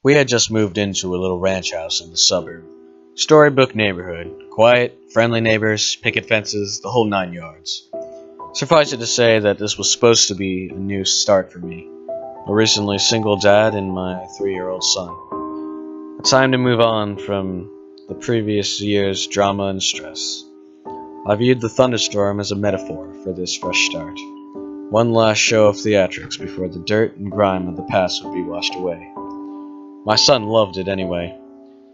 We had just moved into a little ranch house in the suburb. Storybook neighborhood. Quiet, friendly neighbors, picket fences, the whole 9 yards. Suffice it to say that this was supposed to be a new start for me. A recently single dad and my 3-year-old son. A time to move on from the previous year's drama and stress. I viewed the thunderstorm as a metaphor for this fresh start. One last show of theatrics before the dirt and grime of the past would be washed away. My son loved it anyway.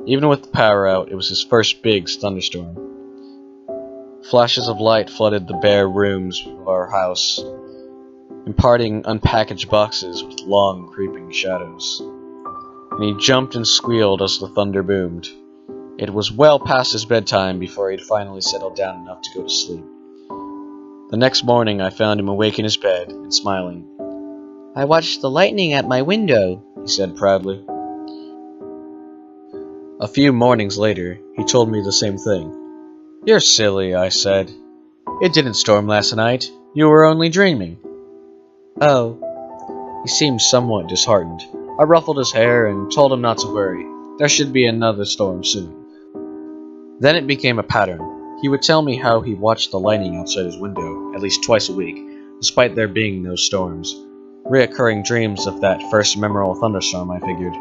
Even with the power out, it was his first big thunderstorm. Flashes of light flooded the bare rooms of our house, imparting unpackaged boxes with long, creeping shadows. And he jumped and squealed as the thunder boomed. It was well past his bedtime before he'd finally settled down enough to go to sleep. The next morning I found him awake in his bed and smiling. "I watched the lightning at my window," he said proudly. A few mornings later, he told me the same thing. "You're silly," I said. "It didn't storm last night. You were only dreaming." "Oh." He seemed somewhat disheartened. I ruffled his hair and told him not to worry. There should be another storm soon. Then it became a pattern. He would tell me how he watched the lightning outside his window at least twice a week, despite there being no storms. Reoccurring dreams of that first memorable thunderstorm, I figured.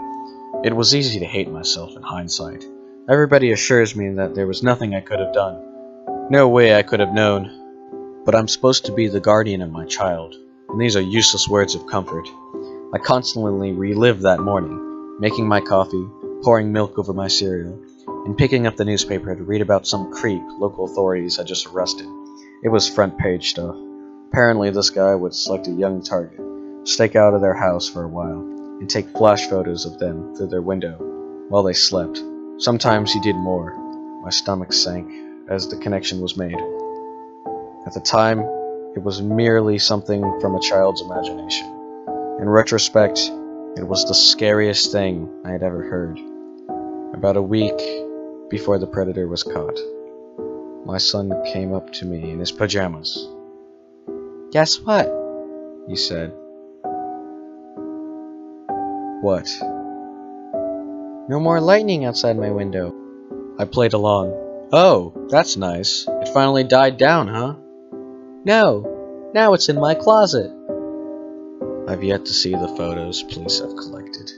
It was easy to hate myself in hindsight. Everybody assures me that there was nothing I could have done. No way I could have known. But I'm supposed to be the guardian of my child, and these are useless words of comfort. I constantly relived that morning, making my coffee, pouring milk over my cereal, and picking up the newspaper to read about some creep local authorities had just arrested. It was front page stuff. Apparently this guy would select a young target, stake out of their house for a while, and take flash photos of them through their window while they slept. Sometimes he did more. My stomach sank as the connection was made. At the time, it was merely something from a child's imagination. In retrospect, it was the scariest thing I had ever heard. About a week before the predator was caught, my son came up to me in his pajamas. "Guess what?" he said. "What?" "No more lightning outside my window." I played along. "Oh, that's nice. It finally died down, huh?" "No, now it's in my closet." I've yet to see the photos police have collected.